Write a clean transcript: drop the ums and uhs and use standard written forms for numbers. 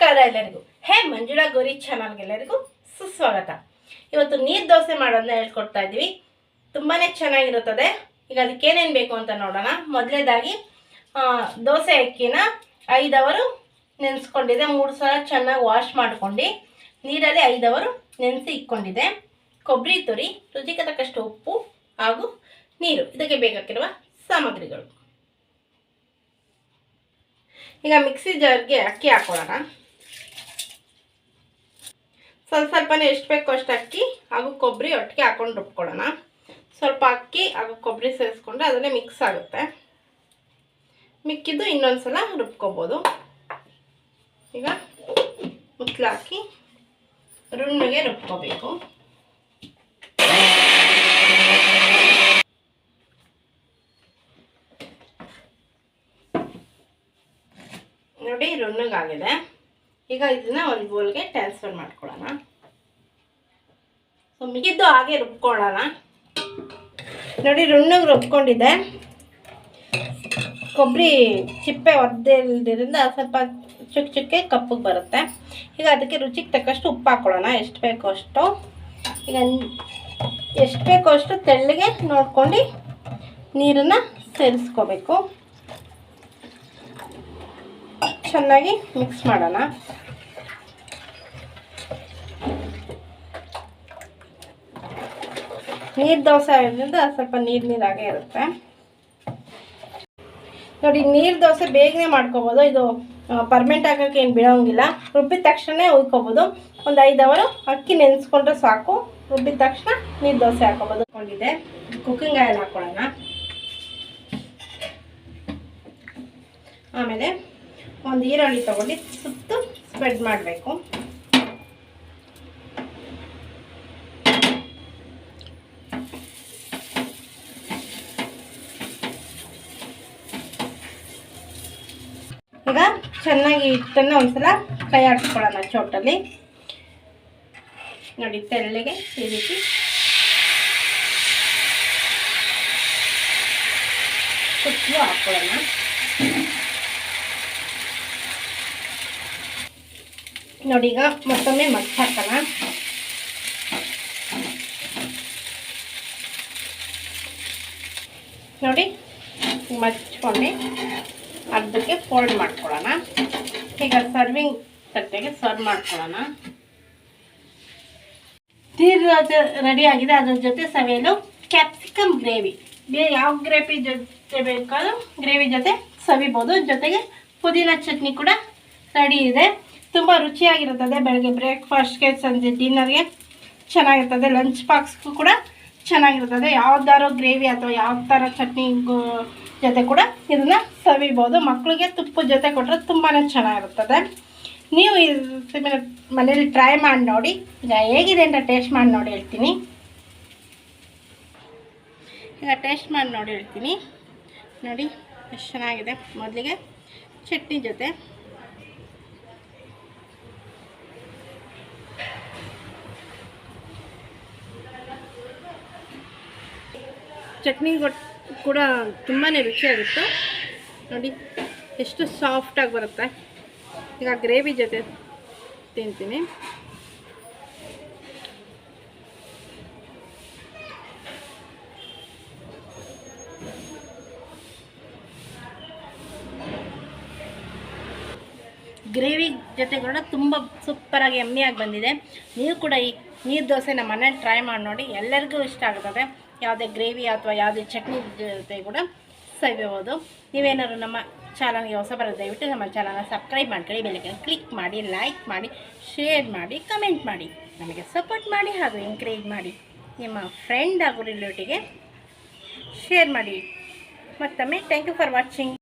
ನಮಸ್ಕಾರ ಎಲ್ಲರಿಗೂ. ಹೇ ಮಂಜುಳಾ ಗೌರಿ ಚಾನಲ್ಗೆ ಎಲ್ಲರಿಗೂ ಸುಸ್ವಾಗತ. ಇವತ್ತು ನೀರು ದೋಸೆ ಮಾಡೋದನ್ನ ಹೇಳ್ಕೊಡ್ತಾ ಇದ್ದೀವಿ. ತುಂಬಾ ಚೆನ್ನಾಗಿರುತ್ತದೆ. ಈಗ ಅದಕ್ಕೆ ಏನೇನು ಬೇಕು ಅಂತ ನೋಡೋಣ. ಮೊದಲೇದಾಗಿ ದೋಸೆ ಅಕ್ಕಿನ 5 ಅವರು ನೆನೆಸ್ಕೊಂಡಿದೆ. 3 ಸಲ ಚೆನ್ನಾಗಿ ವಾಶ್ ಮಾಡ್ಕೊಂಡು ನೀರಲ್ಲಿ 5 ಅವರು ನೆನೆಸಿ ಇಟ್ಕೊಂಡಿದೆ. ಕೊಬ್ಬರಿ ತುರಿ, ರುಚಿಗೆ ತಕ್ಕಷ್ಟು ಉಪ್ಪು ಹಾಗೂ ನೀರು ಇದಕ್ಕೆ ಬೇಕಾಗಿರುವ ಸಾಮಗ್ರಿಗಳು. ಈಗ ಮಿಕ್ಸಿ ಜಾರ್ಗೆ ಅಕ್ಕಿ ಹಾಕೊಳ್ಳೋಣ. ಸ್ವಲ್ಪನೇ ಎಷ್ಟು ಬೇಕೋ ಅಷ್ಟು ಅಕ್ಕಿ ಹಾಗೂ ಕೊಬ್ಬರಿ ಒಟ್ಟಿಗೆ ಹಾಕೊಂಡು ರುಬ್ಕೊಳ್ಳೋಣ. ಸ್ವಲ್ಪ ಅಕ್ಕಿ ಹಾಗೂ ಕೊಬ್ಬರಿ ಸೇರಿಸ್ಕೊಂಡ್ರೆ ಅದನ್ನೇ ಮಿಕ್ಸ್ ಆಗುತ್ತೆ. ಮಿಕ್ಕಿದ್ದು ಇನ್ನೊಂದ್ಸಲ ರುಬ್ಕೋಬೋದು. ಈಗ ಮುಚ್ಚಳ ಹಾಕಿ ರುಣ್ಣಿಗೆ ರುಬ್ಕೋಬೇಕು. ನೋಡಿ, ರುಣ್ಣಗಾಗಿದೆ. ಈಗ ಇದನ್ನ ಒಂದು ಬೌಲ್ಗೆ ಟ್ರಾನ್ಸ್ಫರ್ ಮಾಡ್ಕೊಳ್ಳೋಣ. ಸೊ ಮಿಕ್ಕಿದ್ದು ಹಾಗೆ ರುಬ್ಕೊಳ್ಳೋಣ. ನೋಡಿ, ರುಣ್ಣಗೆ ರುಬ್ಕೊಂಡಿದೆ. ಕೊಬ್ಬರಿ ಚಿಪ್ಪೆ ಒದ್ದೆಲ್ದಿರಿಂದ ಸ್ವಲ್ಪ ಚುಕ್ಕೆ ಕಪ್ಪಗೆ ಬರುತ್ತೆ. ಈಗ ಅದಕ್ಕೆ ರುಚಿಗೆ ತಕ್ಕಷ್ಟು ಉಪ್ಪು ಹಾಕ್ಕೊಳ್ಳೋಣ. ಎಷ್ಟು ಬೇಕೋ ಅಷ್ಟು. ಈಗ ಎಷ್ಟು ಬೇಕೋ ಅಷ್ಟು ತೆಳ್ಳಗೆ ನೋಡ್ಕೊಂಡು ನೀರನ್ನು ಸೇರಿಸ್ಕೋಬೇಕು. ಚೆನ್ನಾಗಿ ಮಿಕ್ಸ್ ಮಾಡೋಣ. ನೀರು ದೋಸೆ ಆಗಿದ್ದರಿಂದ ಸ್ವಲ್ಪ ನೀರಾಗೇ ಇರುತ್ತೆ. ನೋಡಿ, ನೀರು ದೋಸೆ ಬೇಗನೆ ಮಾಡ್ಕೋಬೋದು. ಇದು ಪರ್ಮೆಂಟ್ ಹಾಕೋಕ್ಕೆ ಏನು ಬಿಡೋಂಗಿಲ್ಲ. ರುಬ್ಬಿದ ತಕ್ಷಣ ಉಯ್ಕೋಬೋದು. ಒಂದು 5 ಅವರು ಅಕ್ಕಿ ನೆನೆಸ್ಕೊಂಡ್ರೆ ಸಾಕು. ರುಬ್ಬಿದ ತಕ್ಷಣ ನೀರು ದೋಸೆ ಹಾಕೋಬೋದು. ಕೊಂಡಿದೆ ಕುಕ್ಕಿಂಗ್ ಆಯಿಲ್ ಹಾಕೊಳ್ಳೋಣ. ಆಮೇಲೆ ಒಂದು ಈರುಳ್ಳಿ ತಗೊಂಡು ಸುತ್ತು ಸ್ಪ್ರೆಡ್ ಮಾಡಬೇಕು. ಈಗ ಚೆನ್ನಾಗಿ ಹಿಟ್ಟನ್ನು ಒಂದ್ಸಲ ಕೈ ಆಡಿಸ್ಕೊಳ್ಳೋಣ ಚೋಟಲ್ಲಿ. ನೋಡಿ, ತೆಳ್ಳಗೆ ಈ ರೀತಿ ಸುತ್ತಲೂ ಹಾಕ್ಕೊಳ್ಳೋಣ. ನೋಡಿ, ಈಗ ಮತ್ತೊಮ್ಮೆ ಮಚ್ಚ ಹಾಕೋಣ. ನೋಡಿ, ಮಚ್ಕೊಂಡು ಅರ್ಧಕ್ಕೆ ಫೋಲ್ಡ್ ಮಾಡ್ಕೊಳ್ಳೋಣ. ಈಗ ಸರ್ವಿಂಗ್ ತಟ್ಟೆಗೆ ಸರ್ವ್ ಮಾಡ್ಕೊಳ್ಳೋಣ. ನೀರು ರೆಡಿ ಆಗಿದೆ. ಅದ್ರ ಜೊತೆ ಸವಿಯಲು ಕ್ಯಾಪ್ಸಿಕಮ್ ಗ್ರೇವಿ. ಬೇರೆ ಯಾವ ಗ್ರೇವಿ ಜೊತೆ ಬೇಕಾದ್ರೂ ಗ್ರೇವಿ ಜೊತೆ ಸವಿಬೋದು. ಜೊತೆಗೆ ಪುದೀನ ಚಟ್ನಿ ಕೂಡ ರೆಡಿ ಇದೆ. ತುಂಬ ರುಚಿಯಾಗಿರುತ್ತದೆ. ಬೆಳಗ್ಗೆ ಬ್ರೇಕ್ಫಾಸ್ಟ್ಗೆ, ಸಂಜೆ ಡಿನ್ನರ್ಗೆ ಚೆನ್ನಾಗಿರ್ತದೆ. ಲಂಚ್ ಬಾಕ್ಸ್ಗೂ ಕೂಡ ಚೆನ್ನಾಗಿರ್ತದೆ. ಯಾವ್ದಾದ್ರು ಗ್ರೇವಿ ಅಥವಾ ಯಾವ ಥರ ಚಟ್ನಿ ಜೊತೆ ಕೂಡ ಇದನ್ನು ಸವಿಬೋದು. ಮಕ್ಕಳಿಗೆ ತುಪ್ಪದ ಜೊತೆ ಕೊಟ್ಟರೆ ತುಂಬಾ ಚೆನ್ನಾಗಿರುತ್ತದೆ. ನೀವು ಈ ಮನೇಲಿ ಟ್ರೈ ಮಾಡಿ ನೋಡಿ. ಈಗ ಹೇಗಿದೆ ಅಂತ ಟೇಸ್ಟ್ ಮಾಡಿ ನೋಡಿ ಹೇಳ್ತೀನಿ. ಈಗ ಟೇಸ್ಟ್ ಮಾಡಿ ನೋಡಿ ಹೇಳ್ತೀನಿ. ನೋಡಿ ಎಷ್ಟು ಚೆನ್ನಾಗಿದೆ. ಮೊದಲಿಗೆ ಚಟ್ನಿ ಜೊತೆ ಚಟ್ನಿ ಕೂಡ ತುಂಬಾ ರುಚಿಯಾಗಿತ್ತು. ನೋಡಿ ಎಷ್ಟು ಸಾಫ್ಟಾಗಿ ಬರುತ್ತೆ. ಈಗ ಗ್ರೇವಿ ಜೊತೆ ತಿಂತೀನಿ. ಗ್ರೇವಿ ಜೊತೆ ಕೂಡ ತುಂಬ ಸೂಪರಾಗಿ ಎಮ್ಮಿಯಾಗಿ ಬಂದಿದೆ. ನೀವು ಕೂಡ ಈ ನೀರು ದೋಸೆ ನಮ್ಮ ಮನೇಲಿ ಟ್ರೈ ಮಾಡಿ ನೋಡಿ. ಎಲ್ಲರಿಗೂ ಇಷ್ಟ ಆಗ್ತದೆ. ಯಾವುದೇ ಗ್ರೇವಿ ಅಥವಾ ಯಾವುದೇ ಚಟ್ನಿ ಜೊತೆ ಕೂಡ ಸವಿಬೋದು. ನೀವೇನಾದ್ರು ನಮ್ಮ ಚಾನಲ್ಗೆ ಹೊಸ ಬರೋದು ದಯವಿಟ್ಟು ನಮ್ಮ ಚಾನಲ್ನ ಸಬ್ಸ್ಕ್ರೈಬ್ ಮಾಡ್ಕೊಳ್ಳಿ. ಬೆಲ್ಲೈಕನ್ ಕ್ಲಿಕ್ ಮಾಡಿ, ಲೈಕ್ ಮಾಡಿ, ಶೇರ್ ಮಾಡಿ, ಕಮೆಂಟ್ ಮಾಡಿ, ನಮಗೆ ಸಪೋರ್ಟ್ ಮಾಡಿ ಹಾಗೂ ಎಂಕರೇಜ್ ಮಾಡಿ. ನಿಮ್ಮ ಫ್ರೆಂಡ್ ಹಾಗೂ ರಿಲೇಟಿವ್ಗೆ ಶೇರ್ ಮಾಡಿ. ಮತ್ತೊಮ್ಮೆ ಥ್ಯಾಂಕ್ ಯು ಫಾರ್ ವಾಚಿಂಗ್.